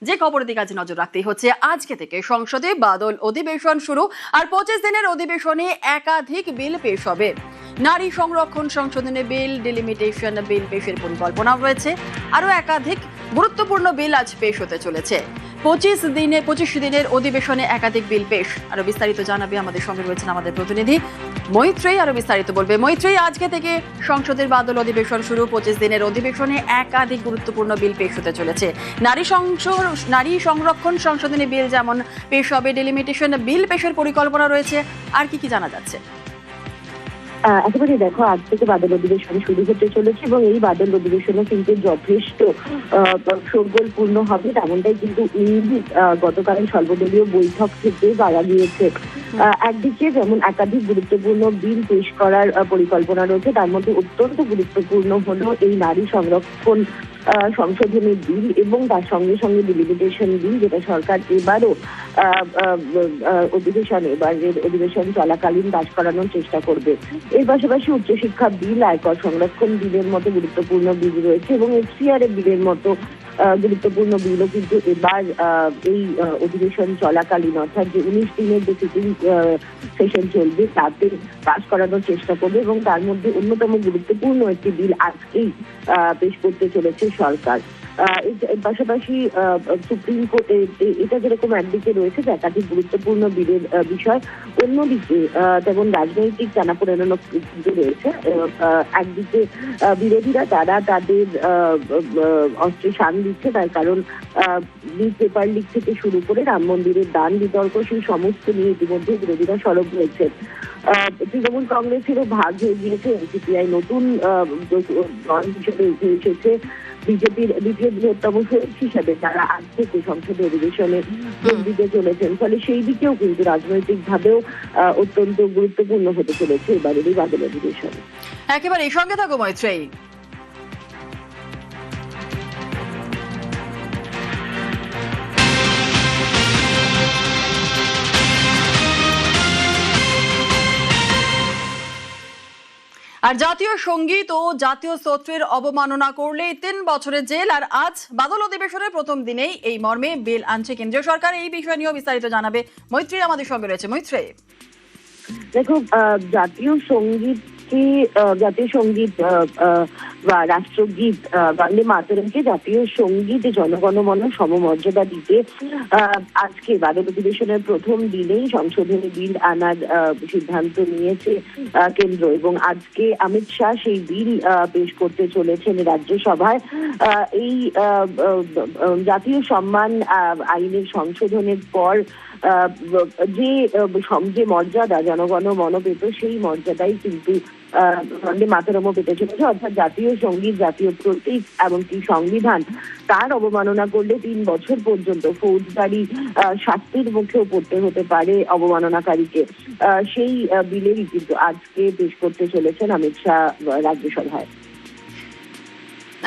যে খবরের দিকে আজ নজর রাখতেই হচ্ছে, আজকে থেকে সংসদে বাদল অধিবেশন শুরু। আর 25 দিনের অধিবেশনে একাধিক বিল পেশ হবে। নারী সংরক্ষণ সংশোধনী বিল, ডিলিমিটেশন বিল পেশের পরিকল্পনা রয়েছে। আরও একাধিক গুরুত্বপূর্ণ বিল আজ পেশ হতে চলেছে। 25 দিনের অধিবেশনে একাধিক বিল পেশ। আরো বিস্তারিত জানাবে আমাদের সঙ্গে রয়েছেন আমাদের প্রতিনিধি মৈত্রেয়ী। আরো বিস্তারিত বলবে মৈত্রেয়ী। আজকে থেকে সংসদের বাদল অধিবেশন শুরু। 25 দিনের অধিবেশনে একাধিক গুরুত্বপূর্ণ বিল পেশ হতে চলেছে। নারী সংরক্ষণ সংশোধনী বিল যেমন পেশ হবে, ডিলিমিটেশন বিল পেশের পরিকল্পনা রয়েছে। আর কি কি জানা যাচ্ছে? একেবারে দেখো, আজ থেকে বাদল অধিবেশন শুরু হতে চলেছে এবং এই বাদল অধিবেশনে কিন্তু যথেষ্ট শোরগোলপূর্ণ হবে, তেমনটাই কিন্তু ইঙ্গিত গতকাল সর্বদলীয় বৈঠক থেকে পাওয়া গিয়েছে। একদিকে যেমন একাধিক গুরুত্বপূর্ণ বিল পেশ করার পরিকল্পনা রয়েছে, তার মধ্যে অত্যন্ত গুরুত্বপূর্ণ হলো এই নারী সংরক্ষণ সংশোধনী বিল এবং তার সঙ্গে সঙ্গে ডিলিমিটেশন বিল, যেটা সরকার এবারও অধিবেশন চলাকালীন পাশ করানোর চেষ্টা করবে। এর পাশাপাশি উচ্চশিক্ষা বিল, আয়কর সংরক্ষণ বিলের মতো গুরুত্বপূর্ণ বিল রয়েছে এবং এফসিআর বিলের মতো গুরুত্বপূর্ণ বিলও কিন্তু এবার এই অধিবেশন চলাকালীন, অর্থাৎ যে 19 দিনের যে সিটিং সেশন চলবে তাতে পাশ করানোর চেষ্টা করবে। এবং তার মধ্যে অন্যতম গুরুত্বপূর্ণ একটি বিল আজকেই পেশ করতে চলেছে সরকার। এর পাশাপাশি সুপ্রিম কোর্ট এটা যেরকম একদিকে রয়েছে যে একাধিক গুরুত্বপূর্ণ বিলের বিষয়, অন্যদিকে তেমন রাজনৈতিক টানাপোড়েন রয়েছে। একদিকে বিরোধীরা তারা তাদের অস্ত্রে শান দিচ্ছে, তার কারণ নিউজ পেপার লিক থেকে শুরু করে রাম মন্দিরের দান বিতর্ক, সেই সমস্ত নিয়ে ইতিমধ্যে বিরোধীরা সরব হয়েছে। তৃণমূল কংগ্রেসেরও ভাগ হয়ে গিয়েছে, এনসিপিআই নতুন দল হিসেবে উঠে এসেছে। বিজেপির দ্বিতীয় বৃহত্তম শরিক হিসেবে যারা আজ থেকে সংসদে অধিবেশনে যোগ দিতে চলেছেন, ফলে সেই দিকেও কিন্তু রাজনৈতিক ভাবেও অত্যন্ত গুরুত্বপূর্ণ হতে চলেছে এবারের এই বাদল অধিবেশন। একেবারে এই সঙ্গে থাকো মৈত্রেয়ী। আর জাতীয় সঙ্গীত ও জাতীয় স্তোত্রের অবমাননা করলে 3 বছরের জেল। আর আজ বাদল অধিবেশনের প্রথম দিনেই এই মর্মে বিল আনছে কেন্দ্রীয় সরকার। এই বিষয় নিয়েও বিস্তারিত জানাবে মৈত্রেয়ী আমাদের সঙ্গে রয়েছে। মৈত্রেয়ী, দেখো, জাতীয় সঙ্গীত বা রাষ্ট্রগীত বন্দে মাতরমকে জাতীয় সঙ্গীত জনগণমন সমমর্যাদা দিতে আজকে বাদল অধিবেশনের প্রথম দিনেই সংশোধনী বিল আনার সিদ্ধান্ত নিয়েছে কেন্দ্র এবং আজকে অমিত শাহ সেই বিল পেশ করতে চলেছেন রাজ্যসভায়। এই জাতীয় সম্মান আইনের সংশোধনের পর যে মর্যাদা জনগণমন পেত, সেই মর্যাদাই কিন্তু বন্দে মাতরমও পেতে চলেছে। অর্থাৎ জাতীয় সঙ্গীত, জাতীয় প্রতীক এমনকি সংবিধান, তার অবমাননা করলে 3 বছর পর্যন্ত ফৌজদারি শাস্তির মুখেও পড়তে হতে পারে অবমাননাকারীকে। সেই বিলেরই কিন্তু আজকে পেশ করতে চলেছেন অমিত শাহ রাজ্যসভায়।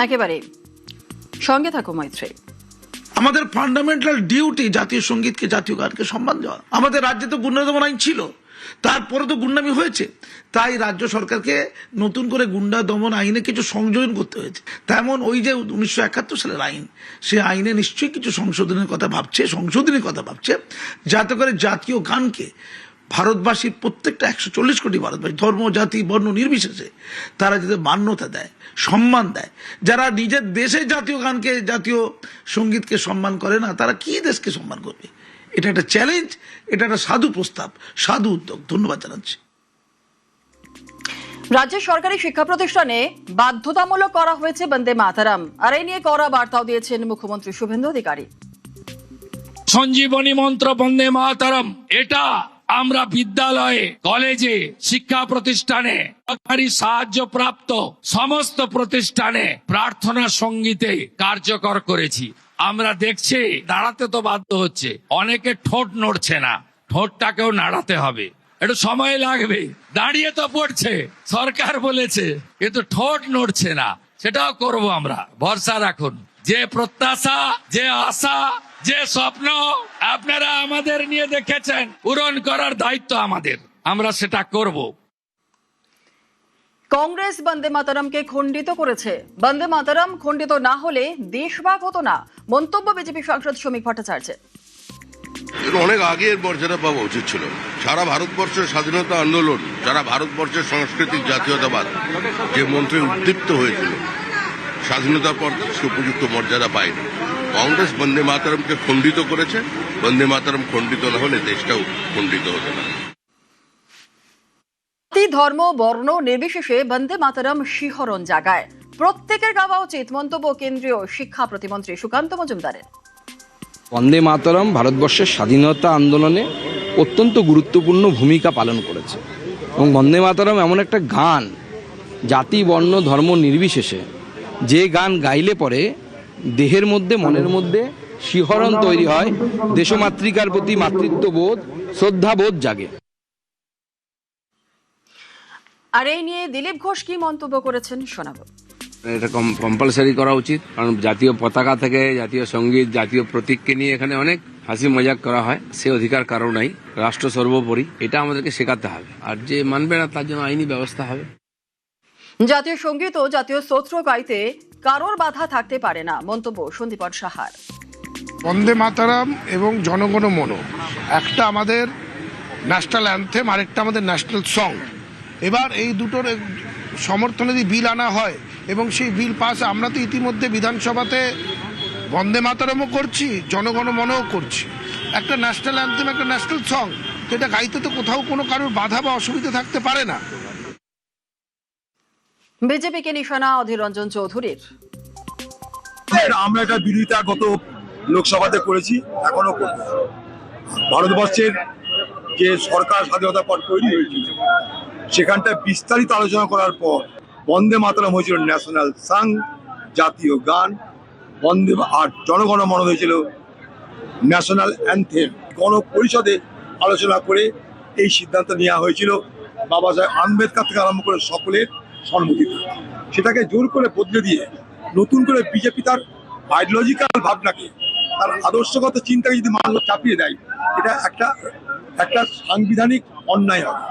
একেবারে সঙ্গে থাকো মৈত্রেয়ী। আমাদের ফান্ডামেন্টাল ডিউটি জাতীয় সঙ্গীতকে, জাতীয় গানকে সম্মান দেওয়া। আমাদের রাজ্যে তো গুন্ডা দমন আইন ছিল, তারপরে তো গুন্ডামি হয়েছে, তাই রাজ্য সরকারকে নতুন করে গুন্ডা দমন আইনে কিছু সংযোজন করতে হয়েছে। তেমন ওই যে 1971 সালের আইন, সে আইনে নিশ্চয়ই কিছু সংশোধনের কথা ভাবছে, যাতে করে জাতীয় গানকে ভারতবাসীর প্রত্যেকটা 140 কোটি ভারতবাসী, ধর্ম জাতি বর্ণ নির্বিশেষে তারা যাতে মান্যতা দেয়, সম্মান দেয়। যারা নিজের দেশে জাতীয় গানকে, জাতীয় সঙ্গীতকে সম্মান করে না, তারা কি দেশকে সম্মান করবে? এটা একটা চ্যালেঞ্জ, এটা একটা সাধু প্রস্তাব, সাধু উদ্যোগ। ধন্যবাদ জানাচ্ছি। রাজ্যের সরকারি শিক্ষা প্রতিষ্ঠানে বাধ্যতামূলক করা হয়েছে বন্দে মাতরম। আর এই নিয়ে কড়া বার্তাও দিয়েছেন মুখ্যমন্ত্রী শুভেন্দু অধিকারী। সঞ্জীবনী মন্ত্র বন্দে মাতরম, এটা আমরা বিদ্যালয়ে, কলেজে, শিক্ষা প্রতিষ্ঠানে, সরকারি সাহায্যপ্রাপ্ত সমস্ত প্রতিষ্ঠানে প্রার্থনা সঙ্গীতে কার্যকর করেছি। আমরা দেখছি দাঁড়াতে তো বাধ্য হচ্ছে, অনেকে ঠোঁট নড়ছে না, ঠোঁটটাকেও নাড়াতে হবে, একটু সময় লাগবে। দাঁড়িয়ে তো পড়ছে, সরকার বলেছে, কিন্তু ঠোঁট নড়ছে না, সেটাও করব আমরা, ভরসা রাখুন। যে প্রত্যাশা, যে আশা, যে স্বপ্ন আপনারা আমাদের নিয়ে দেখেছেন, পূরণ করার দায়িত্ব আমাদের, আমরা সেটা করব। কংগ্রেস বন্দে মাতরমকে খণ্ডিত করেছে। বন্দে মাতরম খণ্ডিত না হলে দেশভাগ হতো না, মন্তব্য বিজেপি সাংসদ শ্রমিক ভট্টাচার্যের। অনেক আগে এর মর্যাদা পাওয়া উচিত ছিল। সারা ভারতবর্ষের স্বাধীনতা আন্দোলন, সারা ভারতবর্ষের সাংস্কৃতিক জাতীয়তাবাদ যে মন্ত্রে উদ্দীপ্ত হয়েছিল, স্বাধীনতার পর উপযুক্ত মর্যাদা পায়নি। কংগ্রেস বন্দে মাতরমকে খণ্ডিত করেছে। বন্দে মাতরম খণ্ডিত না হলে দেশটাও খণ্ডিত হতো না। জাতি, ধর্ম, বর্ণ নির্বিশেষে বন্দে মাতরম শিহরণ জাগায়। প্রত্যেকের গাওয়া উচিত, মন্তব্য কেন্দ্রীয় শিক্ষা প্রতিমন্ত্রী সুকান্ত মজুমদারের। বন্দে মাতরম ভারতবর্ষের স্বাধীনতা আন্দোলনে অত্যন্ত গুরুত্বপূর্ণ ভূমিকা পালন করেছে এবং বন্দে মাতরম এমন একটা গান, জাতি, বর্ণ, ধর্ম নির্বিশেষে যে গান গাইলে পরে দেহের মধ্যে, মনের মধ্যে শিহরণ তৈরি হয়, দেশমাতৃকার প্রতি মাতৃত্ববোধ, শ্রদ্ধাবোধ জাগে। আর এই নিয়ে দিলীপ ঘোষ কি মন্তব্য করেছেন শোনাবো। এটা কম্পালসারি করা উচিত, কারণ জাতীয় পতাকা থেকে জাতীয় সঙ্গীত, জাতীয় প্রতীককে নিয়ে এখানে অনেক হাসি মজাক করা হয়। সে অধিকার কারো নাই, রাষ্ট্র সর্বোপরি, এটা আমাদেরকে শেখাতে হবে। আর যে মানবে না তার জন্য আইনি ব্যবস্থা হবে। জাতীয় সঙ্গীত ও জাতীয় স্তোত্র গাইতে কারোর বাধা থাকতে পারে না, মন্তব্য সন্দীপন সাহার। বন্দে মাতরম এবং জনগণ মন একটা আমাদের ন্যাশনাল অ্যান্থেম, আরেকটা আমাদের ন্যাশনাল সং। এবার এই দুটোর সমর্থনে যদি বিল আনা হয় এবং সেই বিল পাস, আমরা তো ইতিমধ্যে বিধানসভাতে বন্দে মাতরমও করছি, জনগণ মনও করছি। একটা ন্যাশনাল অ্যান্থেম, একটা ন্যাশনাল সং, তো এটা গাইতে তো কোথাও কোনো কারোর বাধা বা অসুবিধা থাকতে পারে না। বিজেপিকে নিশানা অধীর রঞ্জন চৌধুরীর। আমরা এটা বিরোধিতা গত লোকসভাতে করেছি, এখনো করব। ভারতবর্ষের যে সরকার স্বাধীনতার পর তৈরি হয়েছিল, সেখানটা বিস্তারিত আলোচনা করার পর বন্দে মাতরম হয়েছিল ন্যাশনাল সং, জাতীয় গান। বন্দে আর জনগণ মন হয়েছিল ন্যাশনাল অ্যান্থেম। গণপরিষদে আলোচনা করে এই সিদ্ধান্ত নেওয়া হয়েছিল বাবা সাহেব আম্বেদকর থেকে আরম্ভ করে সকলের সম্মতিতে। সেটাকে জোর করে বদলে দিয়ে নতুন করে বিজেপি তার আইডিওলজিক্যাল ভাবনাকে, তার আদর্শগত চিন্তাকে যদি মানুষ চাপিয়ে দেয়, এটা একটা সাংবিধানিক অন্যায় হবে।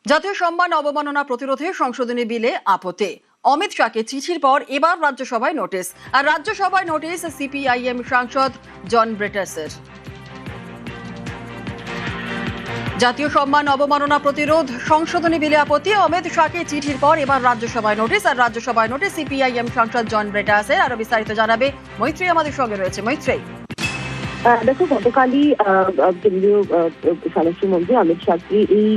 জাতীয় সম্মান অবমাননা প্রতিরোধে সংশোধনী বিলে আপত্তি। অমিত শাহকে চিঠির পর এবার রাজ্যসভায় নোটিশ। আর রাজ্যসভায় নোটিশ সিপিআইএম সাংসদ জন ব্রেটাসের। জাতীয় সম্মান অবমাননা প্রতিরোধ সংশোধনী বিলে আপত্তি। অমিত শাহকে চিঠির পর এবার রাজ্যসভায় নোটিশ। আর রাজ্যসভায় নোটিশ সিপিআইএম সাংসদ জন ব্রেটাসের। আরো বিস্তারিত জানাবে মৈত্রী, আমাদের সঙ্গে রয়েছে মৈত্রী। দেখো, গতকালই কেন্দ্রীয় স্বরাষ্ট্রমন্ত্রী অমিত শাহকে এই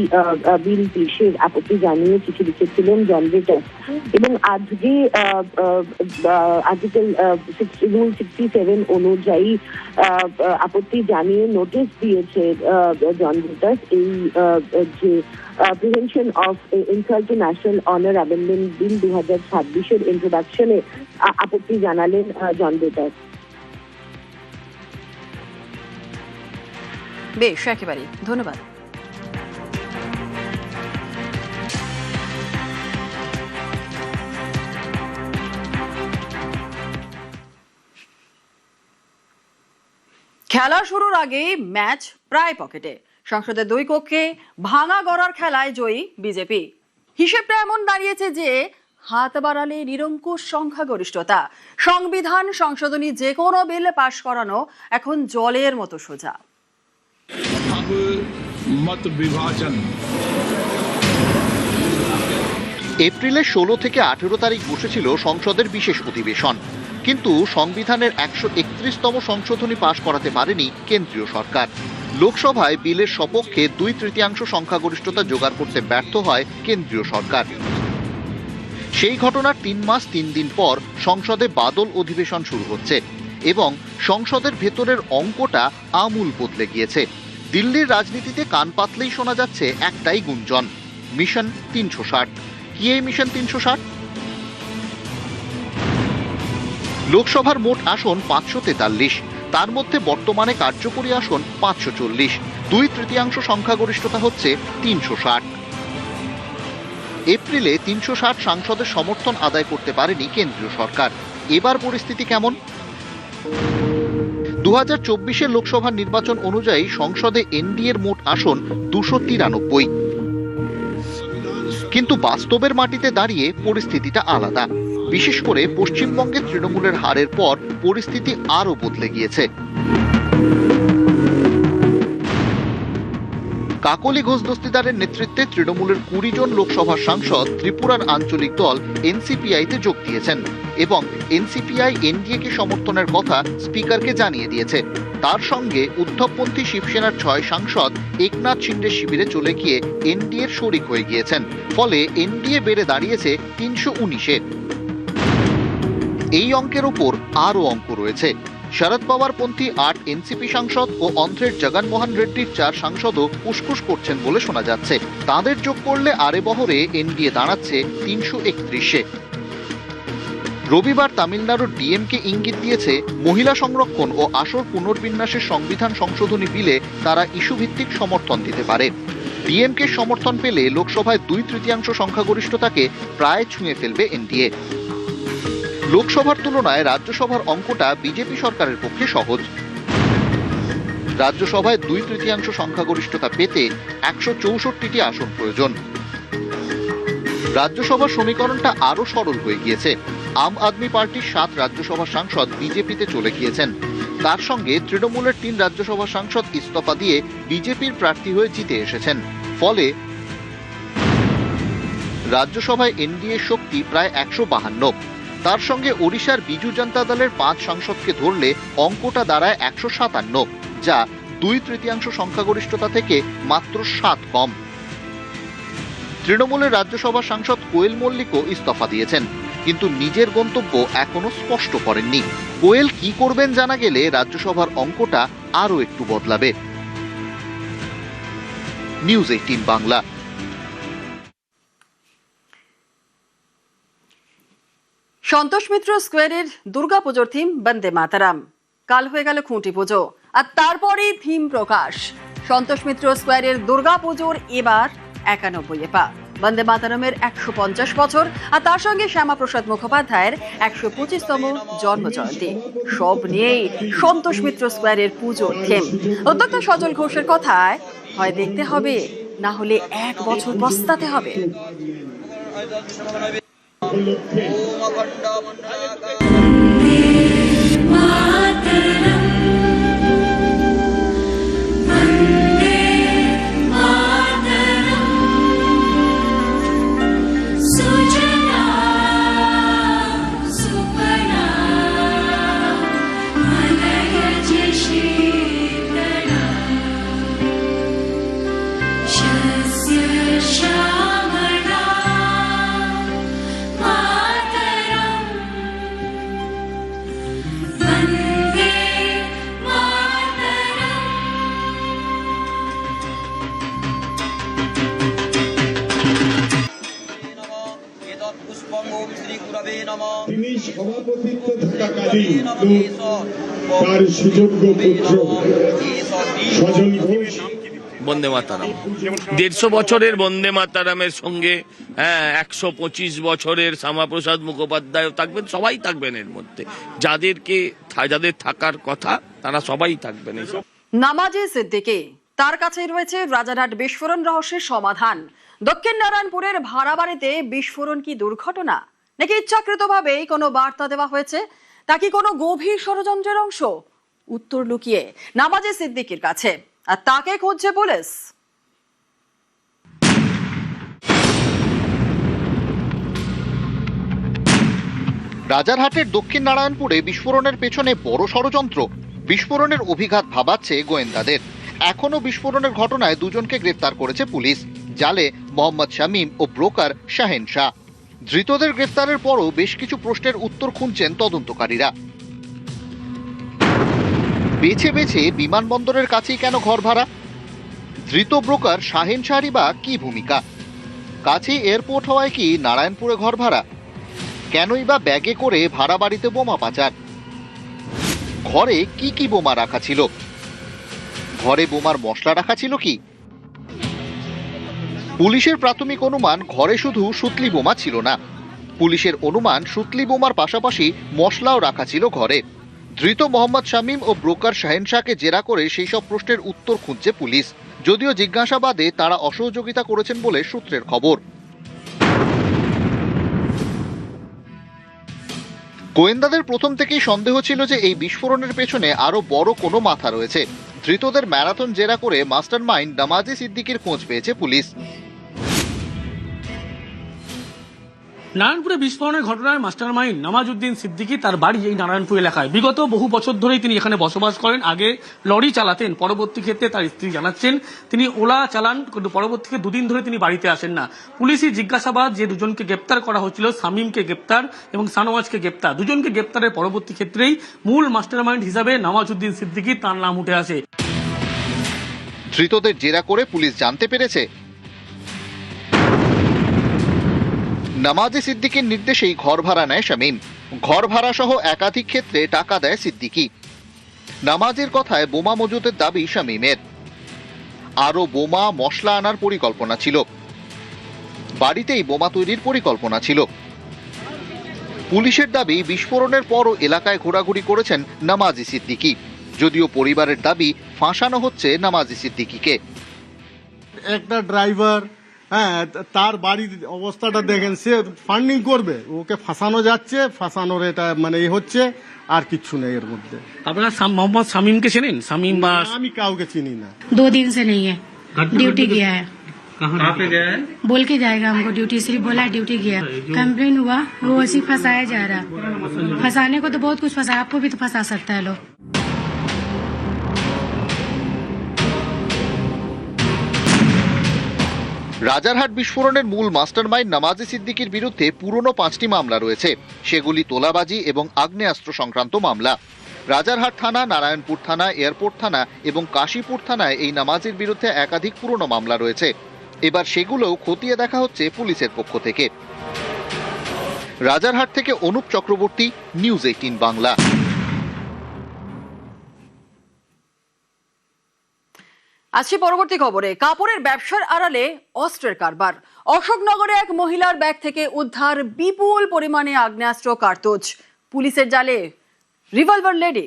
বিল পেশের আপত্তি জানিয়ে চিঠি লিখেছিলেন জন ব্রেটাস, এবং আজকে আর্টিকেল রুল 67 অনুযায়ী আপত্তি জানিয়ে নোটিশ দিয়েছে জন ব্রেটাস। এই যে prevention of insult to national honour amendment bill 2026-এর ইন্ট্রোডাকশনে আপত্তি জানালেন জন ব্রেটাস। বেশ, একেবারে ধন্যবাদ। খেলা শুরুর আগে ম্যাচ প্রায় পকেটে। সংসদের দুই কক্ষে ভাঙা গড়ার খেলায় জয়ী বিজেপি। হিসেবটা এমন দাঁড়িয়েছে যে হাত বাড়ালে নিরঙ্কুশ সংখ্যাগরিষ্ঠতা। সংবিধান সংশোধনী যে কোনো বিল পাশ করানো এখন জলের মতো সোজা। এপ্রিলের 16 থেকে 18 তারিখ বসেছিল সংসদের বিশেষ অধিবেশন, কিন্তু সংবিধানের 131তম সংশোধনী পাশ করাতে পারেনি কেন্দ্রীয় সরকার। লোকসভায় বিলের সপক্ষে 2/3 সংখ্যাগরিষ্ঠতা জোগাড় করতে ব্যর্থ হয় কেন্দ্রীয় সরকার। সেই ঘটনার 3 মাস 3 দিন পর সংসদে বাদল অধিবেশন শুরু হচ্ছে এবং সংসদের ভেতরের অঙ্কটা আমূল বদলে গিয়েছে। দিল্লির রাজনীতিতে কান পাতলেই শোনা যাচ্ছে একটাই গুঞ্জন, মিশন 360। কি এই মিশন 360? লোকসভার মোট আসন 543, তার মধ্যে বর্তমানে কার্যকরী আসন 540। 2/3 সংখ্যাগরিষ্ঠতা হচ্ছে 360। এপ্রিলে 360 সাংসদের সমর্থন আদায় করতে পারেনি কেন্দ্রীয় সরকার। এবার পরিস্থিতি কেমন? 2024 লোকসভা নির্বাচন অনুযায়ী সংসদে এনডিএর মোট আসন 293, কিন্তু বাস্তবের মাটিতে দাঁড়িয়ে পরিস্থিতিটা আলাদা। বিশেষ করে পশ্চিমবঙ্গে তৃণমূলের হারের পর পরিস্থিতি আরো বদলে গিয়েছে। কাকলি ঘোষ দস্তিদারের নেতৃত্বে তৃণমূলের 20 জন লোকসভা সাংসদ ত্রিপুরার আঞ্চলিক দল এনসিপিআইতে যোগ দিয়েছেন এবং এনসিপিআই এনডিএকে সমর্থনের কথা স্পিকারকে জানিয়ে দিয়েছে। তার সঙ্গে উদ্ধবপন্থী শিবসেনার 6 সাংসদ একনাথ শিন্ডে শিবিরে চলে গিয়ে এনডিএর শরিক হয়ে গিয়েছেন। ফলে এনডিএ বেড়ে দাঁড়িয়েছে 319-এ। এই অঙ্কের ওপর আরও অঙ্ক রয়েছে। শরদ পাওয়ার পন্থী 8 এনসিপি সাংসদ ও অন্ধ্রের জগনমোহন রেড্ডির 4 সাংসদও উসখুস করছেন বলে শোনা যাচ্ছে। তাদের যোগ করলে আরে বহরে এনডিএ দাঁড়াচ্ছে 331-এ। রবিবার তামিলনাড়ুর ডিএমকে ইঙ্গিত দিয়েছে মহিলা সংরক্ষণ ও আসর পুনর্বিন্যাসের সংবিধান সংশোধনী বিলে তারা ইস্যুভিত্তিক সমর্থন দিতে পারে। ডিএমকে সমর্থন পেলে লোকসভায় 2/3 সংখ্যাগরিষ্ঠতাকে প্রায় ছুঁয়ে ফেলবে এনডিএ। লোকসভার তুলনায় রাজ্যসভার অঙ্কটা বিজেপি সরকারের পক্ষে সহজ। রাজ্যসভায় 2/3 সংখ্যাগরিষ্ঠতা পেতে 164টি আসন প্রয়োজন। রাজ্যসভার সমীকরণটা আরো সরল হয়ে গিয়েছে। আম আদমি পার্টির 7 রাজ্যসভা সাংসদ বিজেপিতে চলে গিয়েছেন। তার সঙ্গে তৃণমূলের 3 রাজ্যসভা সাংসদ ইস্তফা দিয়ে বিজেপির প্রার্থী হয়ে জিতে এসেছেন। ফলে রাজ্যসভায় এনডিএ শক্তি প্রায় 152। তার সঙ্গে ওড়িশার বিজু জনতা দলের 5 সাংসদকে ধরলে অঙ্কটা দাঁড়ায় 157, যা 2/3 সংখ্যাগরিষ্ঠতা থেকে মাত্র 7 কম। তৃণমূলের রাজ্যসভা সাংসদ কোয়েল মল্লিকও ইস্তফা দিয়েছেন, কিন্তু নিজের গন্তব্য এখনো স্পষ্ট করেননি। কোয়েল কি করবেন জানা গেলে রাজ্যসভার অঙ্কটা আরো একটু বদলাবে। নিউজ 18 বাংলা। সন্তোষ মিত্র স্কোয়ারের দুর্গাপুজোর থিম বন্দে মাতারাম। কাল হয়ে গেল খুঁটি পুজো, আর তারপরেই থিম প্রকাশ। সন্তোষ মিত্র স্কোয়ারের দুর্গাপুজোর এবার 91 পা। বন্দে মাতারামের 150 বছর, আর তার সঙ্গে শ্যামাপ্রসাদ মুখোপাধ্যায়ের 125তম জন্মজয়ন্তী। সব নিয়েই সন্তোষ মিত্র স্কোয়ারের পুজোর থিম। অধ্যক্ষ সজল ঘোষের কথায় হয় দেখতে হবে, না হলে 1 বছর পস্তাতে হবে। তিনি সভাপতিত্ব থাকাকালীন তার সুযোগ্য পুত্র সজল ঘোষ বন্দে মাতারাম 150 বছরের বন্দে মাতারামের সঙ্গে 125 বছরের শ্যামাপ্রসাদ মুখোপাধ্যায় থাকবেন, সবাই থাকবেন এর মধ্যে। যাদের থাকার কথা তারা সবাই থাকবেন। নামাজে সিদ্দিকী, তার কাছেই রয়েছে রাজারহাট বিস্ফোরণ রহস্যের সমাধান। দক্ষিণ নারায়ণপুরের ভাড়া বাড়িতে বিস্ফোরণ কি দুর্ঘটনা, নাকি ইচ্ছাকৃতভাবেই কোনো বার্তা দেওয়া হয়েছে? তা কি কোনো গভীর ষড়যন্ত্রের অংশ? উত্তর লুকিয়ে নামাজে সিদ্দিকীর কাছে, আর তাকে খুঁজছে পুলিশ। রাজারহাটের দক্ষিণ নারায়ণপুরে বিস্ফোরণের পেছনে বড় ষড়যন্ত্র। বিস্ফোরণের অভিঘাত ভাবাচ্ছে গোয়েন্দাদের। এখনো বিস্ফোরণের ঘটনায় 2 জনকে গ্রেফতার করেছে পুলিশ, জালে মোহাম্মদ শামীম ও ব্রোকার শাহেন শাহ। ধৃতদের গ্রেফতারের পরও বেশ কিছু প্রশ্নের উত্তর খুঁজছেন তদন্তকারীরা। বেছে বেছে বিমানবন্দরের কাছেই কেন ঘর ভাড়া? ধৃত ব্রোকার শাহেন শাহরই বা কি ভূমিকা? কাছেই এয়ারপোর্ট হওয়ায় কি নারায়ণপুরে ঘর ভাড়া? কেনই বা ব্যাগে করে ভাড়া বাড়িতে বোমা পাচার? ঘরে কি কি বোমা রাখা ছিল? ঘরে বোমার মশলা রাখা ছিল কি? পুলিশের প্রাথমিক অনুমান ঘরে শুধু সুতলি বোমা ছিল না। পুলিশের অনুমান সুতলি বোমার পাশাপাশি মশলাও রাখা ছিল ঘরে। ধৃত মোহাম্মদ শামীম ও ব্রোকার শাহেন শাহকে জেরা করে সেই সব প্রশ্নের উত্তর খুঁজছে পুলিশ। যদিও জিজ্ঞাসাবাদে তারা অসহযোগিতা করেছেন বলে সূত্রের খবর। গোয়েন্দাদের প্রথম থেকেই সন্দেহ ছিল যে এই বিস্ফোরণের পেছনে আরো বড় কোনো মাথা রয়েছে। ধৃতদের ম্যারাথন জেরা করে মাস্টারমাইন্ড নামাজি সিদ্দিকীর খোঁজ পেয়েছে পুলিশ। নারায়ণপুরে বিস্ফোরণের ঘটনায় মাস্টারমাইন্ড নওয়াজউদ্দিন সিদ্দিকী তার বাড়ি এই নারায়ণপুর এলাকায়। বিগত বহু বছর ধরেই তিনি এখানে বসবাস করেন। আগে লরি চালাতেন, পরবর্তী ক্ষেত্রে তার স্ত্রী জানাচ্ছেন তিনি ওলা চালান, কিন্তু পরবর্তীতে দুদিন ধরে তিনি বাড়িতে আসেন না। পুলিশি জিজ্ঞাসাবাদ যে দুজনকে গ্রেপ্তার করা হয়েছিল, শামীমকে গ্রেপ্তার এবং শাহনওয়াজকে গ্রেপ্তার, দুজনকে গ্রেপ্তারের পরবর্তী ক্ষেত্রেই মূল মাস্টারমাইন্ড হিসাবে নওয়াজউদ্দিন সিদ্দিকী তার নাম উঠে আসে। ধৃতদের জেরা করে পুলিশ জানতে পেরেছে নামাজি সিদ্দিকীর নির্দেশেই ঘর ভাড়া নেয় শামীম। ঘর ভাড়া সহ একাধিক ক্ষেত্রে টাকা দেয় সিদ্দিকী। নামাজের কথায় বোমা মজুতের দাবি শামীমের। আরো বোমা মশলা আনার পরিকল্পনা ছিল, বাড়িতেই বোমা তৈরির পরিকল্পনা ছিল। পুলিশের দাবি বিস্ফোরণের পরও এলাকায় ঘোরাঘুরি করেছেন নামাজি সিদ্দিকী। যদিও পরিবারের দাবি ফাঁসানো হচ্ছে নামাজি সিদ্দিকীকে। একটা ড্রাইভার, হ্যাঁ, তার বাড়ির অবস্থাটা দেখেন, সে ফান্ডিং করবে, ওকে ফাঁসানো যাচ্ছে, ফাঁসানোর এটা মানে হচ্ছে, আর কিচ্ছু নেই এর মধ্যে। আপনারা মোহাম্মদ শামীমকে চেনেন? শামীম বা আমি কাউকে চিনি না। 2 दिन से नहीं है, ड्यूटी गया है। कहाँ पे गया है? बोल के जाएगा हमको, ड्यूटी सिर्फ बोला ड्यूटी गया। कंप्लेन हुआ, वो ऐसे फंसाया जा रहा। फंसाने को तो बहुत कुछ फंसा, आपको भी तो फंसा सकता है लोग। রাজারহাট বিস্ফোরণের মূল মাস্টারমাইন্ড নামাজি সিদ্দিকীর বিরুদ্ধে পুরনো 5টি মামলা রয়েছে। সেগুলি তোলাবাজি এবং আগ্নেয়াস্ত্র সংক্রান্ত মামলা। রাজারহাট থানা, নারায়ণপুর থানা, এয়ারপোর্ট থানা এবং কাশীপুর থানায় এই নামাজির বিরুদ্ধে একাধিক পুরনো মামলা রয়েছে। এবার সেগুলোও খতিয়ে দেখা হচ্ছে পুলিশের পক্ষ থেকে। রাজারহাট থেকে অনুপ চক্রবর্তী, নিউজ 18 বাংলা। আসছি পরবর্তী খবরে। কাপড়ের ব্যবসার আড়ালে অস্ত্রের কারবার। অশোকনগরে এক মহিলার ব্যাগ থেকে উদ্ধার বিপুল পরিমাণে আগ্নেয়াস্ত্র, কার্তুজ। পুলিশের জালে রিভলভার লেডি।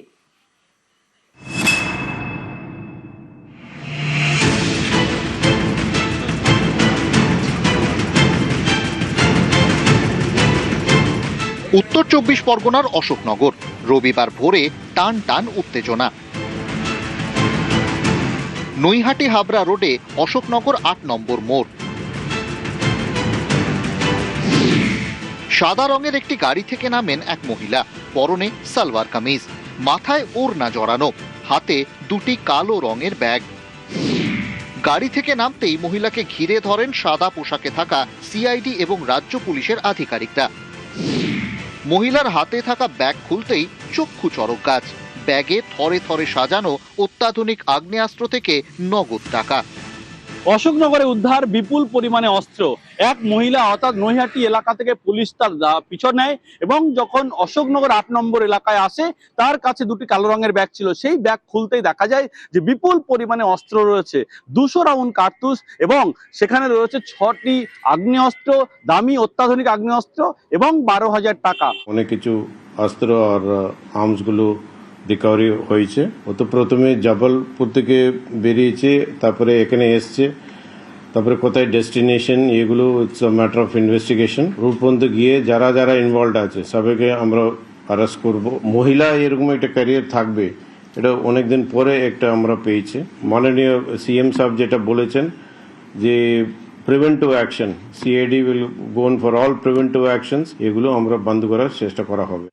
উত্তর 24 পরগনার অশোকনগর। রবিবার ভোরে টান টান উত্তেজনা। নৈহাটি হাবড়া রোডে অশোকনগর 8 নম্বর মোড়। সাদা রঙের একটি গাড়ি থেকে নামেন এক মহিলা। পরনে সালোয়ার কামিজ, মাথায় ওড়না জড়ানো, হাতে 2টি কালো রঙের ব্যাগ। গাড়ি থেকে নামতেই মহিলাকে ঘিরে ধরেন সাদা পোশাকে থাকা সিআইডি এবং রাজ্য পুলিশের আধিকারিকরা। মহিলার হাতে থাকা ব্যাগ খুলতেই চক্ষু চড়ক গাছ। ব্যাগে থরে থরে সাজানো অত্যাধুনিক আগ্নেয়াস্ত্র থেকে নগদ টাকা। অশোকনগরে উদ্ধার বিপুল পরিমাণে অস্ত্র। এক মহিলা অর্থাৎ নৈহাটি এলাকা থেকে পুলিশ তার পিছন নেয় এবং যখন অশোকনগর 8 নম্বর এলাকায় আসে তার কাছে 2টি কালো রঙের ব্যাগ ছিল। সেই ব্যাগ খুলতেই দেখা যায় যে বিপুল পরিমাণে অস্ত্র রয়েছে, 200 রাউন্ড কার্তুজ এবং সেখানে রয়েছে 6টি আগ্নেয়াস্ত্র, দামি অত্যাধুনিক আগ্নেয়াস্ত্র এবং 12,000 টাকা। অনেক কিছু অস্ত্র আর আর্মসগুলো রিকভারি হয়েছে। ও তো প্রথমে জবলপুর থেকে বেরিয়েছে, তারপরে এখানে এসছে, তারপরে কোথায় ডেস্টিনেশন এগুলো it's a matter of investigation. Route পর্যন্ত গিয়ে যারা যারা ইনভলভ আছে সবাইকে আমরা অ্যারেস্ট করব। মহিলা এরকম একটা ক্যারিয়ার থাকবে এটা অনেকদিন পরে একটা আমরা পেয়েছি। মাননীয় সিএম সাহেব যেটা বলেছেন যে preventive action, CID will go on for all preventive actions, এগুলো আমরা বন্ধ করার চেষ্টা করা হবে।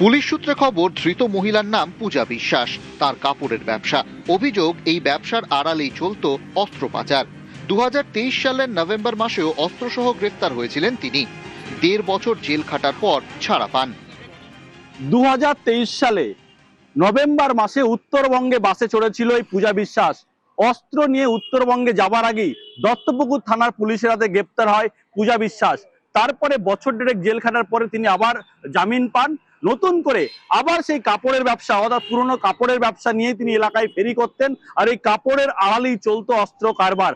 পুলিশ সূত্রে খবর, ধৃত মহিলার নাম পূজা বিশ্বাস। তার কাপড়ের ব্যবসা। অভিযোগ এই ব্যবসার আড়ালেই চলত অস্ত্র পাচার। 2023 সালের নভেম্বর মাসেও অস্ত্রসহ গ্রেফতার হয়েছিলেন তিনি। 1.5 বছর জেল খাটার পর ছাড়া পান। 2023 সালে নভেম্বর মাসে উত্তরবঙ্গে বাসে চড়েছিল এই পূজা বিশ্বাস। অস্ত্র নিয়ে উত্তরবঙ্গে যাবার আগেই দত্তপুকুর থানার পুলিশের হাতে গ্রেপ্তার হয় পূজা বিশ্বাস। তারপরে বছর দেড়েক জেল খাটার পরে তিনি আবার জামিন পান। নতুন করে আবার সেই কাপড়ের ব্যবসা অর্থাৎ পুরনো কাপড়ের ব্যবসা নিয়ে তিনি এলাকায় ফেরি করতেন, আর এই কাপড়ের আড়ালেই চলতো অস্ত্র কারবার।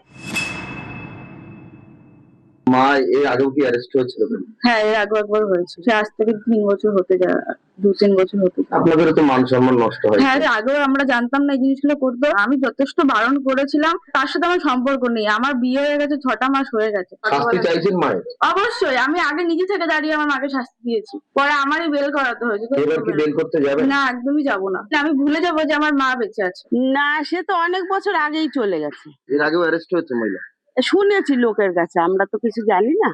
মা এর আগেও কি অ্যারেস্ট হয়েছিল? হ্যাঁ, এর আগে একবার হয়েছে, সে আজ থেকে 3 বছর হতে যায়, 2-3 বছর হতে যায়। আপনাদের তো মান সম্মান নষ্ট হয়। হ্যাঁ, আগেও আমরা জানতাম না এই জিনিসগুলো করতো। আমি যথেষ্ট বারণ করেছিলাম, তার সাথে আমার সম্পর্ক নেই। আমার বিয়ে হয়ে গেছে, 6টা মাস হয়ে গেছে। শাস্তি চাইছেন মায়ের? অবশ্যই, আমি আগে নিজে থেকে দাঁড়িয়ে আমার মাকে শাস্তি দিয়েছি, পরে আমারই বেল করাতে হয়েছে। এবার কি বেল করতে যাবেন? না, একদমই যাবো না। আমি ভুলে যাবো যে আমার মা বেঁচে আছে। না, সে তো অনেক বছর আগেই চলে গেছে। এর আগেও অ্যারেস্ট হয়েছে মহিলা? শুনেছি লোকের কাছে, আমরা তো কিছু জানি না।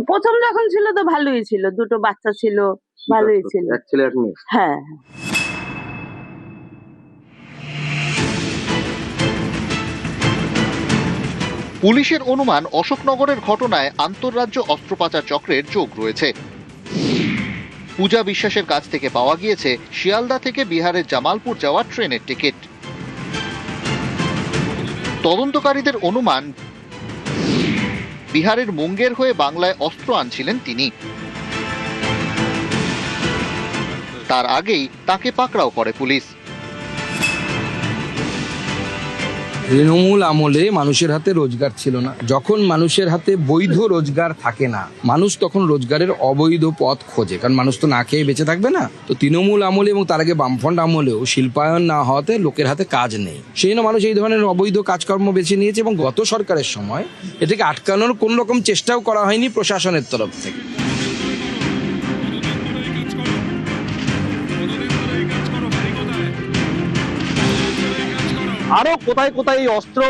প্রথম যখন ছিল তো ভালোই ছিল, 2টো বাচ্চা ছিল, ভালোই ছিল। এক ছেলে এক মেয়ে? হ্যাঁ। পুলিশের অনুমান অশোকনগরের ঘটনায় আন্তঃরাজ্য অস্ত্র পাচার চক্রের যোগ রয়েছে। পূজা বিশ্বাসের কাছ থেকে পাওয়া গিয়েছে শিয়ালদা থেকে বিহারের জামালপুর যাওয়ার ট্রেনের টিকিট। তদন্তকারীদের অনুমান বিহারের মুঙ্গের হয়ে বাংলায় অস্ত্র আনছিলেন তিনি। তার আগেই তাকে পাকড়াও করে পুলিশ। তৃণমূল আমলে মানুষের হাতে রোজগার ছিল না। যখন মানুষের হাতে বৈধ রোজগার থাকে না, মানুষ তখন রোজগারের অবৈধ পথ খোঁজে, কারণ মানুষ তো না খেয়ে বেঁচে থাকবে না। তো তৃণমূল আমলে এবং তার আগে বামফ্রন্ট আমলেও শিল্পায়ন না হওয়াতে লোকের হাতে কাজ নেই, সেই জন্য মানুষ এই ধরনের অবৈধ কাজকর্ম বেছে নিয়েছে। এবং গত সরকারের সময় এটাকে আটকানোর কোন রকম চেষ্টাও করা হয়নি প্রশাসনের তরফ থেকে। আরো কোথায় কোথায় এই অস্ত্র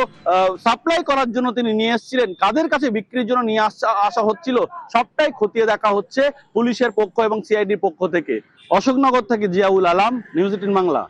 সাপ্লাই করার জন্য তিনি নিয়ে এসেছিলেন, কাদের কাছে বিক্রির জন্য নিয়ে আসা হচ্ছিল, সবটাই খতিয়ে দেখা হচ্ছে পুলিশের পক্ষ এবং সিআইডির পক্ষ থেকে। অশোকনগর থেকে জিয়াউল আলম, নিউজ 18 বাংলা।